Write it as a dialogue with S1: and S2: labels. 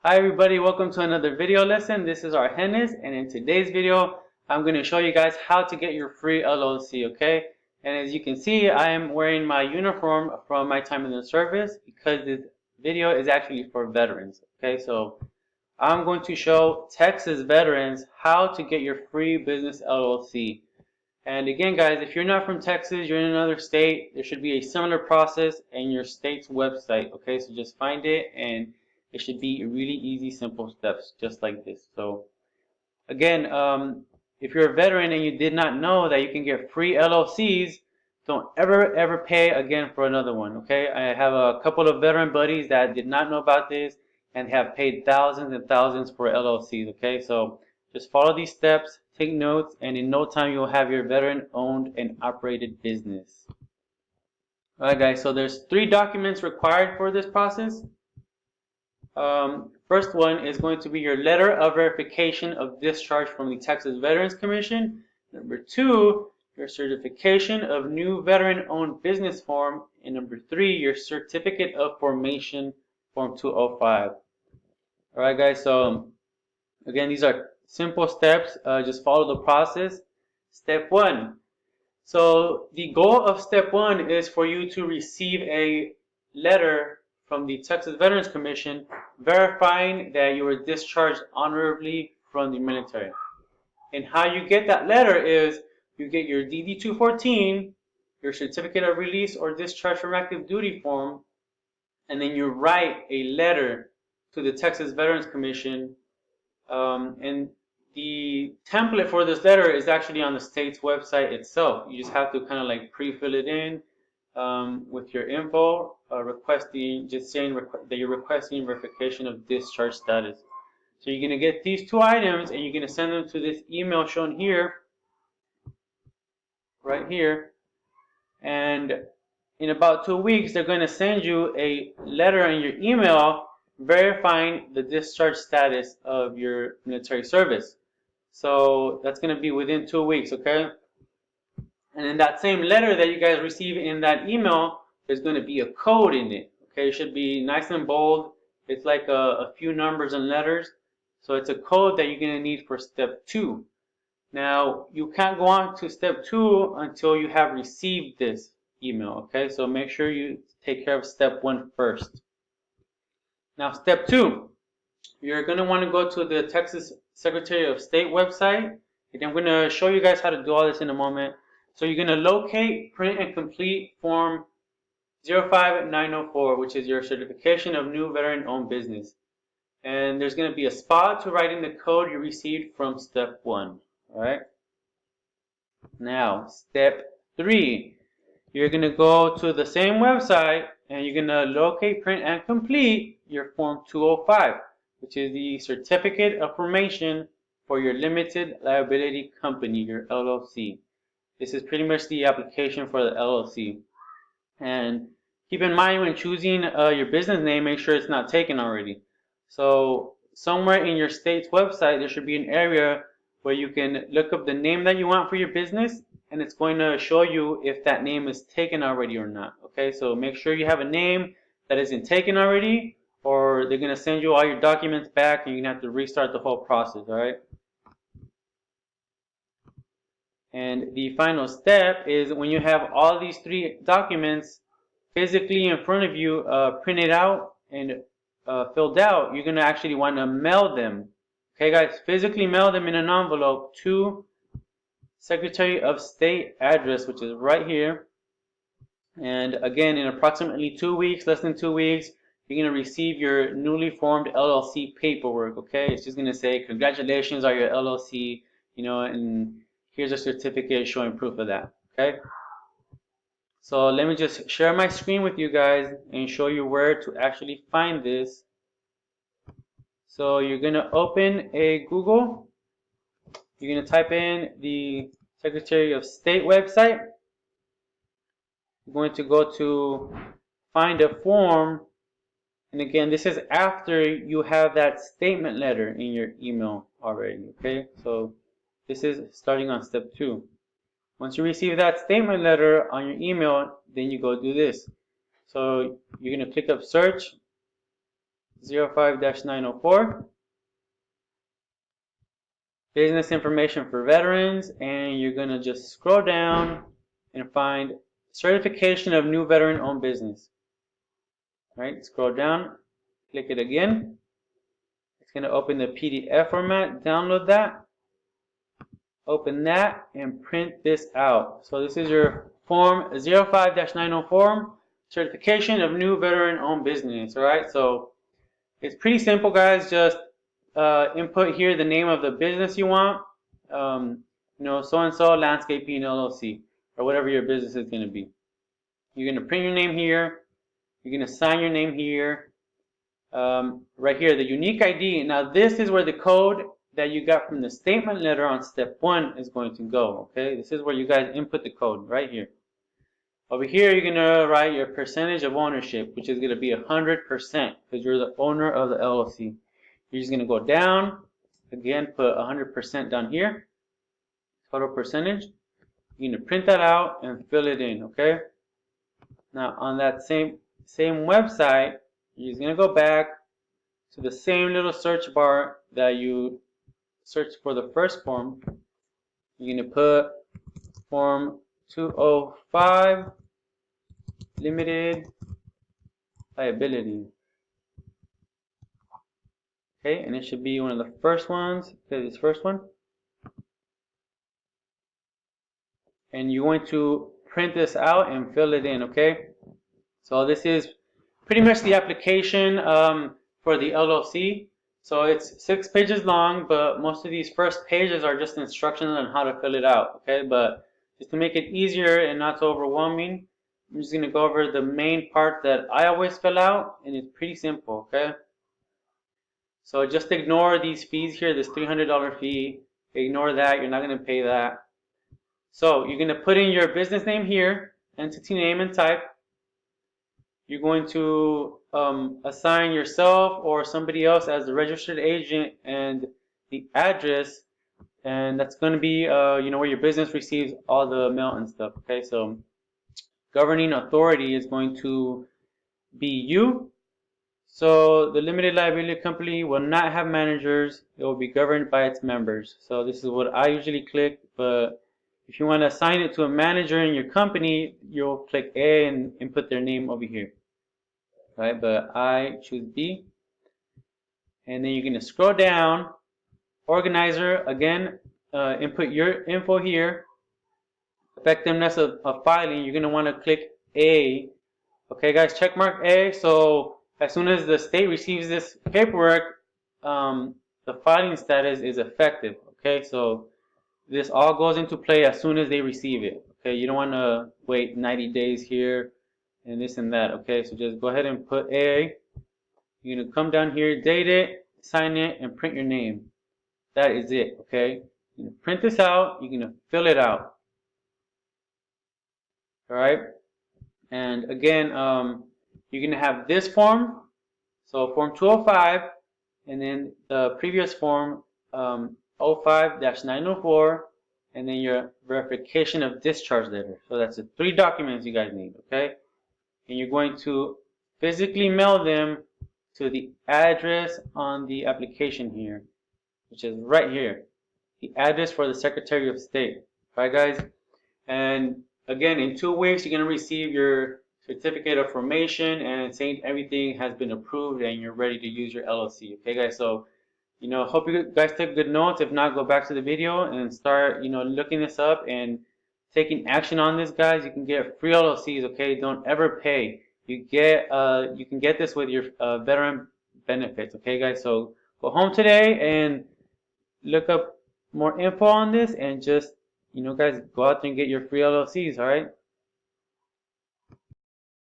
S1: Hi everybody, welcome to another video lesson. This is Argenis, and in today's video I'm going to show you guys how to get your free LLC, okay? And as you can see, I am wearing my uniform from my time in the service because this video is actually for veterans, okay? So I'm going to show Texas veterans how to get your free business LLC. And again guys, if you're not from Texas, you're in another state, there should be a similar process in your state's website, okay? So just find it, and it should be really easy, simple steps, just like this. So again, if you're a veteran and you did not know that you can get free LLCs, don't ever pay again for another one, okay? I have a couple of veteran buddies that did not know about this and have paid thousands and thousands for LLCs, okay? So just follow these steps, take notes, and in no time you'll have your veteran-owned and operated business. Alright guys, so there's 3 documents required for this process. First one is going to be your letter of verification of discharge from the Texas Veterans Commission. Number 2, your certification of new veteran-owned business form. And number 3, your certificate of formation, form 205. Alright guys, so again, these are simple steps. Just follow the process. Step 1. So the goal of step 1 is for you to receive a letter from the Texas Veterans Commission verifying that you were discharged honorably from the military. And how you get that letter is you get your DD-214, your certificate of release or discharge from active duty form, and then you write a letter to the Texas Veterans Commission. And the template for this letter is actually on the state's website itself. You just have to kind of like pre-fill it in with your info, just saying that you're requesting verification of discharge status. So you're going to get these 2 items and you're going to send them to this email shown here, right here. And in about 2 weeks, they're going to send you a letter in your email verifying the discharge status of your military service. So that's going to be within 2 weeks, okay? And in that same letter that you guys receive in that email, there's going to be a code in it, okay? It should be nice and bold. It's like a few numbers and letters. So it's a code that you're going to need for step 2. Now, you can't go on to step 2 until you have received this email, okay? So make sure you take care of step 1 first. Now, step 2, you're going to want to go to the Texas Secretary of State website. And I'm going to show you guys how to do all this in a moment. So you're going to locate, print, and complete form 05904, which is your certification of new veteran-owned business. And there's going to be a spot to write in the code you received from step 1. All right. Now, step 3, you're going to go to the same website and you're going to locate, print, and complete your form 205, which is the certificate of formation for your limited liability company, your LLC. This is pretty much the application for the LLC. And keep in mind when choosing your business name, make sure it's not taken already. So somewhere in your state's website, there should be an area where you can look up the name that you want for your business, and it's going to show you if that name is taken already or not. Okay, so make sure you have a name that isn't taken already, or they're going to send you all your documents back and you're going to have to restart the whole process, all right? And the final step is when you have all these 3 documents physically in front of you, printed out and filled out, you're going to actually want to mail them. Okay guys, physically mail them in an envelope to Secretary of State address, which is right here. And again, in approximately 2 weeks, less than 2 weeks, you're going to receive your newly formed LLC paperwork, okay? It's just going to say, congratulations on your LLC, you know, and here's a certificate showing proof of that, okay? So let me just share my screen with you guys and show you where to actually find this. So you're going to open a Google. You're going to type in the Secretary of State website. You're going to go to find a form. And again, this is after you have that statement letter in your email already, okay? So this is starting on step 2. Once you receive that statement letter on your email, then you go do this. So you're going to click up search. 05-904. Business information for veterans, and you're going to just scroll down and find certification of new veteran-owned business. All right, scroll down, click it again. It's going to open the PDF format. Download that, open that, and print this out. So this is your form 05-904, certification of new veteran-owned business. All right, so it's pretty simple, guys. Just input here the name of the business you want. So-and-so Landscaping LLC, or whatever your business is going to be. You're going to print your name here. You're going to sign your name here. Right here, the unique ID. Now, this is where the code that you got from the statement letter on step 1 is going to go. Okay, this is where you guys input the code right here. Over here, you're going to write your percentage of ownership, which is going to be 100% because you're the owner of the LLC. You're just going to go down. Again, put 100% down here. Total percentage. You're going to print that out and fill it in, okay? Now, on that same website, you're just going to go back to the same little search bar that you searched for the first form. You're going to put form 205, limited liability. Okay, and it should be one of the first ones. Okay, this first one. And you're going to print this out and fill it in, okay? So this is pretty much the application for the LLC. So it's 6 pages long, but most of these first pages are just instructions on how to fill it out, okay? But just to make it easier and not so overwhelming, I'm just gonna go over the main part that I always fill out, and it's pretty simple, okay? So just ignore these fees here, this $300 fee. Ignore that, you're not gonna pay that. So you're going to put in your business name here, entity name and type. You're going to assign yourself or somebody else as the registered agent and the address, and that's going to be where your business receives all the mail and stuff. Okay, so governing authority is going to be you. So the limited liability company will not have managers. It will be governed by its members. So this is what I usually click, but if you want to assign it to a manager in your company, you'll click A and input their name over here. Right, but I choose B. And then you're going to scroll down. Organizer, again, input your info here. Effectiveness of filing, you're going to want to click A. Okay, guys, check mark A. So as soon as the state receives this paperwork, the filing status is effective. Okay, so this all goes into play as soon as they receive it. Okay, you don't want to wait 90 days here and this and that. Okay, so just go ahead and put A. You're going to come down here, date it, sign it, and print your name. That is it. Okay, you're going to print this out. You're going to fill it out. All right, and again, you're going to have this form. So form 205, and then the previous form 05-904, and then your verification of discharge letter. So that's the 3 documents you guys need, okay? And you're going to physically mail them to the address on the application here, which is right here. The address for the Secretary of State. Alright, guys? And again, in 2 weeks, you're going to receive your certificate of formation and saying everything has been approved and you're ready to use your LLC. Okay, guys? So, hope you guys took good notes. If not, go back to the video and start, looking this up and taking action on this, guys. You can get free LLCs. Okay, don't ever pay. You can get this with your veteran benefits. Okay, guys. So go home today and look up more info on this and just, guys, go out there and get your free LLCs. All right.